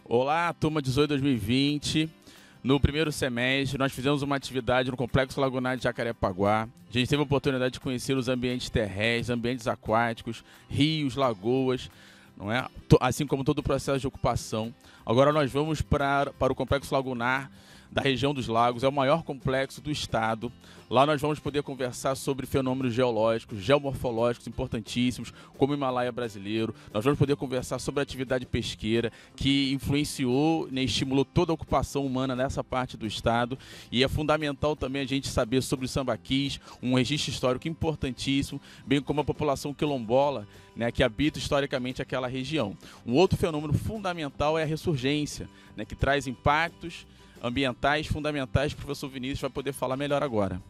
Olá, turma 18 2020. No primeiro semestre, nós fizemos uma atividade no Complexo Lagunar de Jacarepaguá. A gente teve a oportunidade de conhecer os ambientes terrestres, ambientes aquáticos, rios, lagoas, não é? Assim como todo o processo de ocupação. Agora nós vamos para o Complexo Lagunar da região dos lagos, é o maior complexo do estado. Lá nós vamos poder conversar sobre fenômenos geológicos, geomorfológicos importantíssimos, como o Himalaia brasileiro. Nós vamos poder conversar sobre a atividade pesqueira, que influenciou, né, estimulou toda a ocupação humana nessa parte do estado. E é fundamental também a gente saber sobre os sambaquis, um registro histórico importantíssimo, bem como a população quilombola, né, que habita historicamente aquela região. Um outro fenômeno fundamental é a ressurgência, né, que traz impactos ambientais fundamentais. O professor Vinícius vai poder falar melhor agora.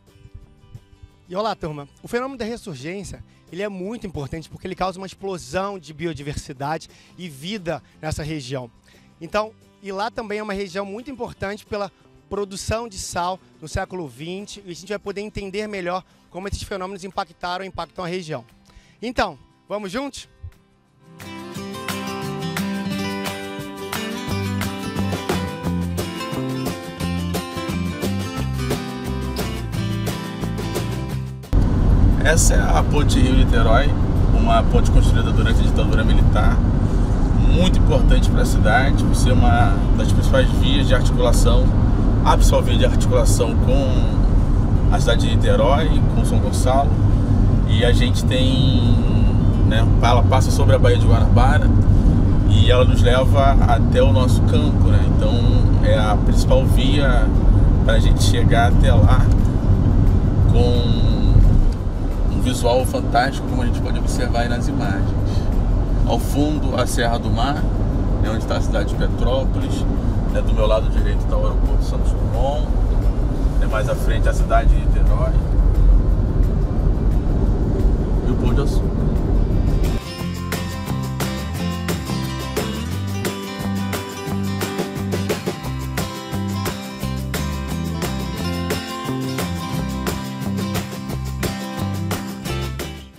E olá, turma. O fenômeno da ressurgência, ele é muito importante porque ele causa uma explosão de biodiversidade e vida nessa região. Então, e lá também é uma região muito importante pela produção de sal no século XX, e a gente vai poder entender melhor como esses fenômenos impactam a região. Então, vamos juntos? Essa é a ponte Rio-Niterói, uma ponte construída durante a ditadura militar, muito importante para a cidade, por ser uma das principais vias de articulação, a principal via de articulação com a cidade de Niterói, com São Gonçalo, e a gente tem, né, ela passa sobre a Baía de Guanabara e ela nos leva até o nosso campo, né? Então é a principal via para a gente chegar até lá com visual fantástico, como a gente pode observar aí nas imagens. Ao fundo, a Serra do Mar, né, onde está a cidade de Petrópolis, né, do meu lado direito está o aeroporto Santos Dumont, né, mais à frente a cidade de Niterói e o Pão de Açúcar.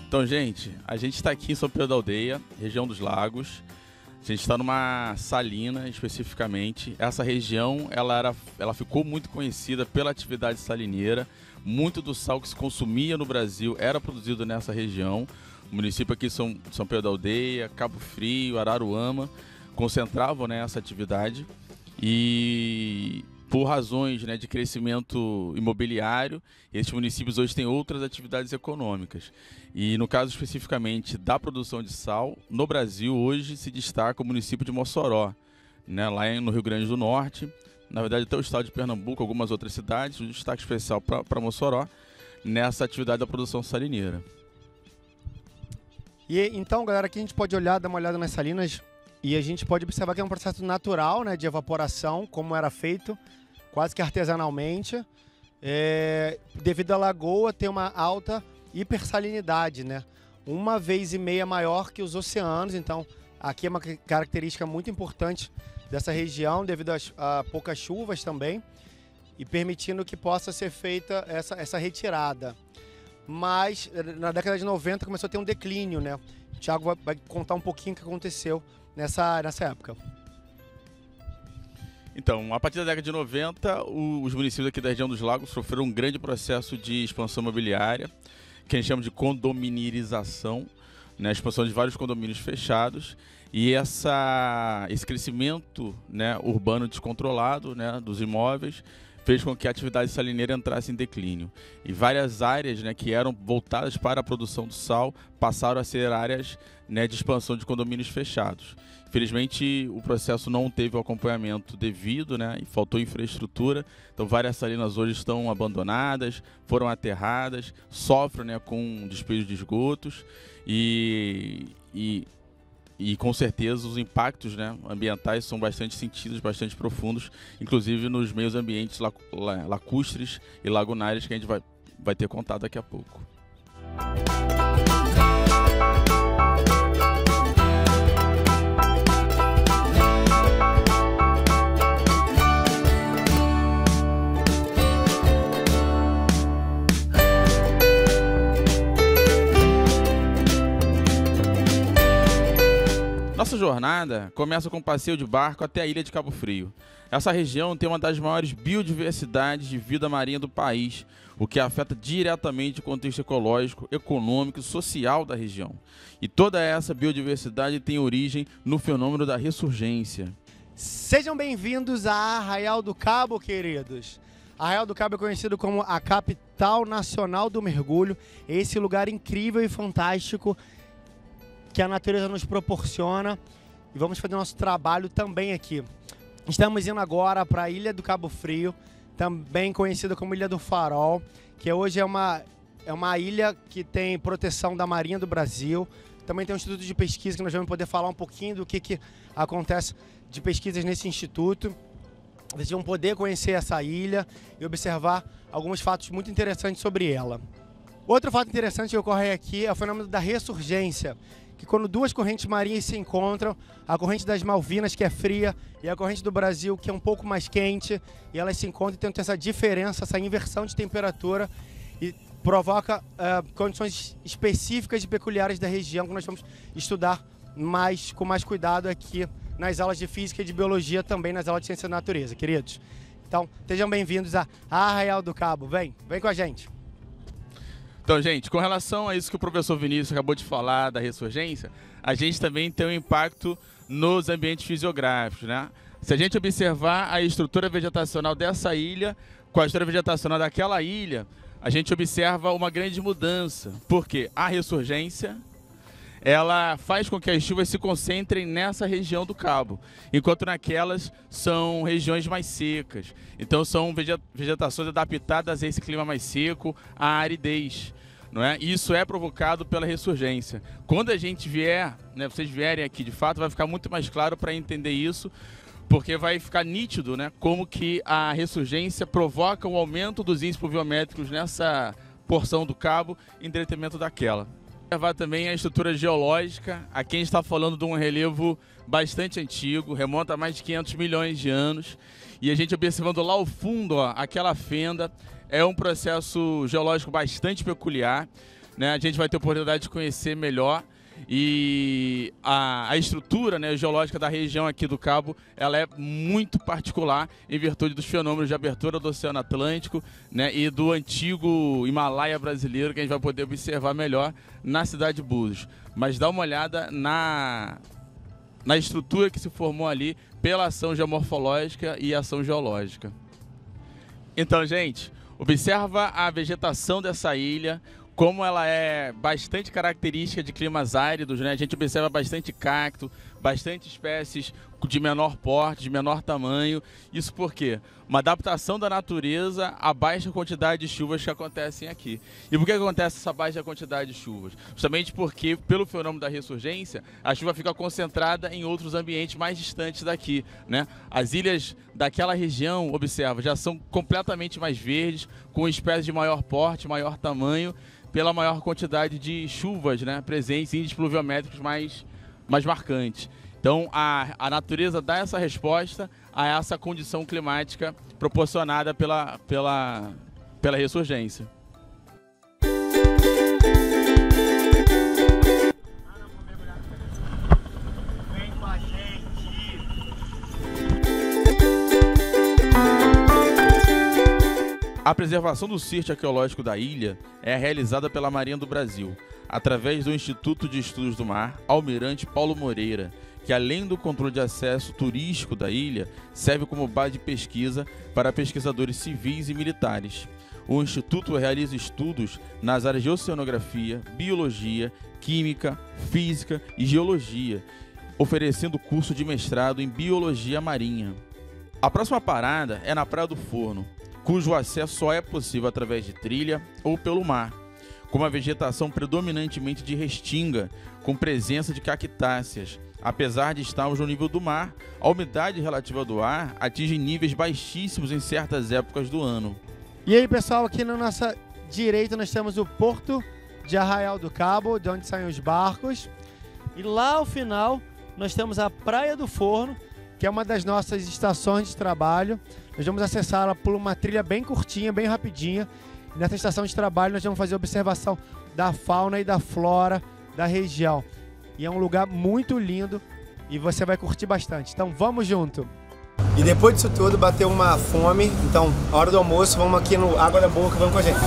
Então, gente, a gente está aqui em São Pedro da Aldeia, região dos lagos. A gente está numa salina, especificamente. Essa região, ela ficou muito conhecida pela atividade salineira. Muito do sal que se consumia no Brasil era produzido nessa região. O município aqui São Pedro da Aldeia, Cabo Frio, Araruama, concentravam, né, essa atividade. E por razões, né, de crescimento imobiliário, esses municípios hoje têm outras atividades econômicas. E no caso especificamente da produção de sal, no Brasil hoje se destaca o município de Mossoró, né, lá no Rio Grande do Norte, na verdade até o estado de Pernambuco, algumas outras cidades, um destaque especial para Mossoró, nessa atividade da produção salineira. E então, galera, aqui a gente pode dar uma olhada nas salinas e a gente pode observar que é um processo natural, né, de evaporação, como era feito quase que artesanalmente, devido à lagoa ter uma alta hipersalinidade, né? 1,5 vezes maior que os oceanos. Então aqui é uma característica muito importante dessa região, devido a poucas chuvas também, e permitindo que possa ser feita essa retirada. Mas na década de 90 começou a ter um declínio, né? O Thiago vai contar um pouquinho o que aconteceu nessa época. Então, a partir da década de 90, os municípios aqui da região dos lagos sofreram um grande processo de expansão imobiliária, que a gente chama de condominialização, né, a expansão de vários condomínios fechados, e esse crescimento, né, urbano descontrolado, né, dos imóveis fez com que a atividade salineira entrasse em declínio. E várias áreas, né, que eram voltadas para a produção do sal passaram a ser áreas, né, de expansão de condomínios fechados. Infelizmente, o processo não teve o acompanhamento devido, né, e faltou infraestrutura. Então, várias salinas hoje estão abandonadas, foram aterradas, sofrem, né, com despejo de esgotos e com certeza os impactos, né, ambientais são bastante sentidos, bastante profundos, inclusive nos meios ambientes lacustres e lagunares, que a gente vai ter contato daqui a pouco. nossa jornada começa com um passeio de barco até a ilha de Cabo Frio. Essa região tem uma das maiores biodiversidades de vida marinha do país, o que afeta diretamente o contexto ecológico, econômico e social da região. E toda essa biodiversidade tem origem no fenômeno da ressurgência. Sejam bem-vindos a Arraial do Cabo, queridos. Arraial do Cabo é conhecido como a capital nacional do mergulho, esse lugar incrível e fantástico que a natureza nos proporciona, e vamos fazer nosso trabalho também aqui. Estamos indo agora para a Ilha do Cabo Frio, também conhecida como Ilha do Farol, que hoje é uma ilha que tem proteção da Marinha do Brasil. Também tem um instituto de pesquisa que nós vamos poder falar um pouquinho do que acontece de pesquisas nesse instituto. Vocês vão poder conhecer essa ilha e observar alguns fatos muito interessantes sobre ela. Outro fato interessante que ocorre aqui é o fenômeno da ressurgência, que quando duas correntes marinhas se encontram, a corrente das Malvinas, que é fria, e a corrente do Brasil, que é um pouco mais quente, e elas se encontram e tentam essa diferença, essa inversão de temperatura, e provoca condições específicas e peculiares da região, que nós vamos estudar com mais cuidado aqui nas aulas de Física e de Biologia, também nas aulas de Ciência da Natureza, queridos. Então, sejam bem-vindos a Arraial do Cabo. Vem com a gente. Então, gente, com relação a isso que o professor Vinícius acabou de falar da ressurgência, a gente também tem um impacto nos ambientes fisiográficos, né? Se a gente observar a estrutura vegetacional dessa ilha com a estrutura vegetacional daquela ilha, a gente observa uma grande mudança, porque a ressurgência ela faz com que as chuvas se concentrem nessa região do cabo, enquanto naquelas são regiões mais secas. Então são vegetações adaptadas a esse clima mais seco, à aridez, não é? Isso é provocado pela ressurgência. Quando a gente vier, né, vocês vierem aqui de fato, vai ficar muito mais claro para entender isso, porque vai ficar nítido, né, como que a ressurgência provoca um aumento dos índices pluviométricos nessa porção do cabo em detrimento daquela. Observar também a estrutura geológica. Aqui a gente está falando de um relevo bastante antigo, remonta a mais de 500 milhões de anos. E a gente observando lá ao fundo, ó, aquela fenda, é um processo geológico bastante peculiar, né? A gente vai ter a oportunidade de conhecer melhor. E a estrutura, né, geológica da região aqui do Cabo, ela é muito particular em virtude dos fenômenos de abertura do Oceano Atlântico, né, e do antigo Himalaia brasileiro, que a gente vai poder observar melhor na cidade de Búzios. Mas dá uma olhada na estrutura que se formou ali pela ação geomorfológica e ação geológica. Então, gente, observa a vegetação dessa ilha, como ela é bastante característica de climas áridos, né? A gente observa bastante cacto, bastante espécies de menor porte, de menor tamanho. Isso por quê? Uma adaptação da natureza à baixa quantidade de chuvas que acontecem aqui. E por que acontece essa baixa quantidade de chuvas? Justamente porque, pelo fenômeno da ressurgência, a chuva fica concentrada em outros ambientes mais distantes daqui, né? As ilhas daquela região, observa, já são completamente mais verdes, com espécies de maior porte, maior tamanho, pela maior quantidade de chuvas, né, presentes, índices pluviométricos mais marcantes. Então, a natureza dá essa resposta a essa condição climática proporcionada pela ressurgência. Vem com a gente! A preservação do sítio arqueológico da ilha é realizada pela Marinha do Brasil, através do Instituto de Estudos do Mar Almirante Paulo Moreira, que além do controle de acesso turístico da ilha, serve como base de pesquisa para pesquisadores civis e militares. O Instituto realiza estudos nas áreas de oceanografia, biologia, química, física e geologia, oferecendo curso de mestrado em biologia marinha. A próxima parada é na Praia do Forno, cujo acesso só é possível através de trilha ou pelo mar, com uma vegetação predominantemente de restinga, com presença de cactáceas. Apesar de estarmos no nível do mar, a umidade relativa do ar atinge níveis baixíssimos em certas épocas do ano. E aí, pessoal, aqui na nossa direita nós temos o Porto de Arraial do Cabo, de onde saem os barcos. E lá ao final nós temos a Praia do Forno, que é uma das nossas estações de trabalho. Nós vamos acessá-la por uma trilha bem curtinha, bem rapidinha. Nessa estação de trabalho nós vamos fazer observação da fauna e da flora da região. E é um lugar muito lindo e você vai curtir bastante. Então vamos junto! E depois disso tudo, bateu uma fome, então, a hora do almoço, vamos aqui no Água da Boca, vamos com a gente.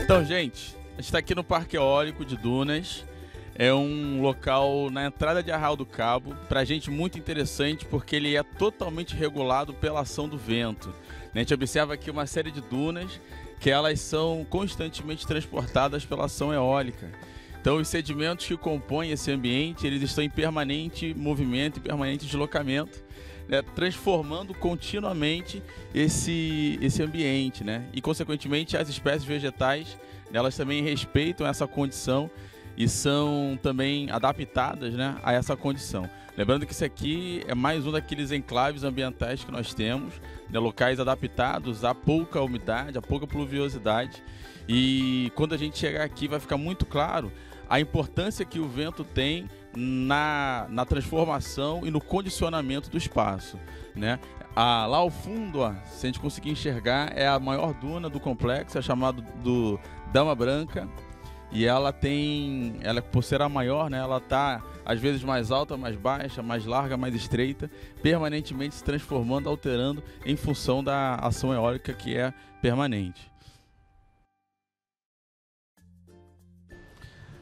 Então, gente, a gente está aqui no Parque Eólico de Dunas. É um local na entrada de Arraial do Cabo, para a gente muito interessante, porque ele é totalmente regulado pela ação do vento. A gente observa aqui uma série de dunas que elas são constantemente transportadas pela ação eólica. Então os sedimentos que compõem esse ambiente, eles estão em permanente movimento, em permanente deslocamento, né, transformando continuamente esse ambiente, né? E consequentemente as espécies vegetais, elas também respeitam essa condição e são também adaptadas, né, a essa condição. Lembrando que isso aqui é mais um daqueles enclaves ambientais que nós temos, né, locais adaptados a pouca umidade, a pouca pluviosidade. E quando a gente chegar aqui vai ficar muito claro a importância que o vento tem na transformação e no condicionamento do espaço, né? Lá ao fundo, ó, se a gente conseguir enxergar, é a maior duna do complexo, é chamado do Dama Branca. E ela por ser a maior, né, ela está às vezes mais alta, mais baixa, mais larga, mais estreita, permanentemente se transformando, alterando em função da ação eólica que é permanente.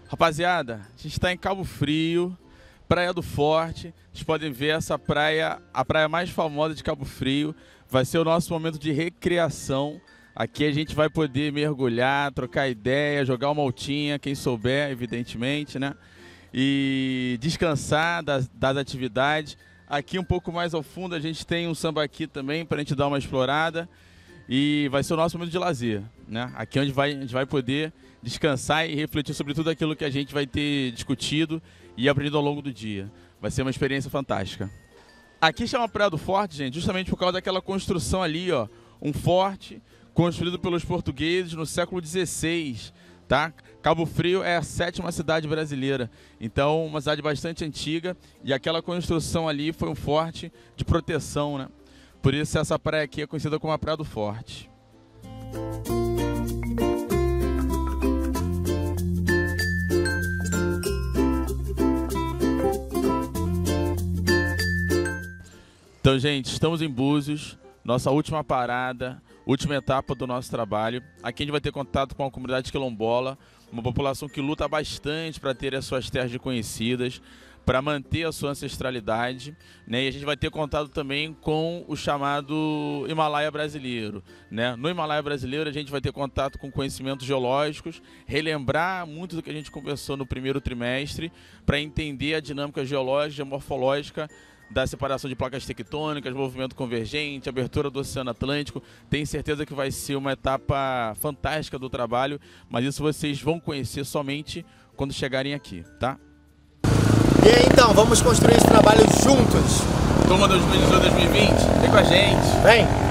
Rapaziada, a gente está em Cabo Frio, Praia do Forte. Vocês podem ver essa praia, a praia mais famosa de Cabo Frio. Vai ser o nosso momento de recreação. Aqui a gente vai poder mergulhar, trocar ideia, jogar uma altinha, quem souber, evidentemente, né? E descansar das atividades. Aqui um pouco mais ao fundo a gente tem um sambaqui também para a gente dar uma explorada. E vai ser o nosso momento de lazer, né? Aqui onde a gente vai poder descansar e refletir sobre tudo aquilo que a gente vai ter discutido e aprendido ao longo do dia. Vai ser uma experiência fantástica. Aqui chama Praia do Forte, gente, justamente por causa daquela construção ali, ó. Um forte construído pelos portugueses no século XVI, tá? Cabo Frio é a 7ª cidade brasileira, então uma cidade bastante antiga, e aquela construção ali foi um forte de proteção, né? Por isso essa praia aqui é conhecida como a Praia do Forte. Então, gente, estamos em Búzios, nossa última parada, última etapa do nosso trabalho. Aqui a gente vai ter contato com a comunidade quilombola, uma população que luta bastante para ter as suas terras reconhecidas, para manter a sua ancestralidade, né? E a gente vai ter contato também com o chamado Himalaia brasileiro, né? No Himalaia brasileiro a gente vai ter contato com conhecimentos geológicos, relembrar muito do que a gente conversou no primeiro trimestre, para entender a dinâmica geológica e morfológica da separação de placas tectônicas, movimento convergente, abertura do Oceano Atlântico. Tenho certeza que vai ser uma etapa fantástica do trabalho, mas isso vocês vão conhecer somente quando chegarem aqui, tá? E aí, então, vamos construir esse trabalho juntos. Turma 2018-2020, vem com a gente. Vem!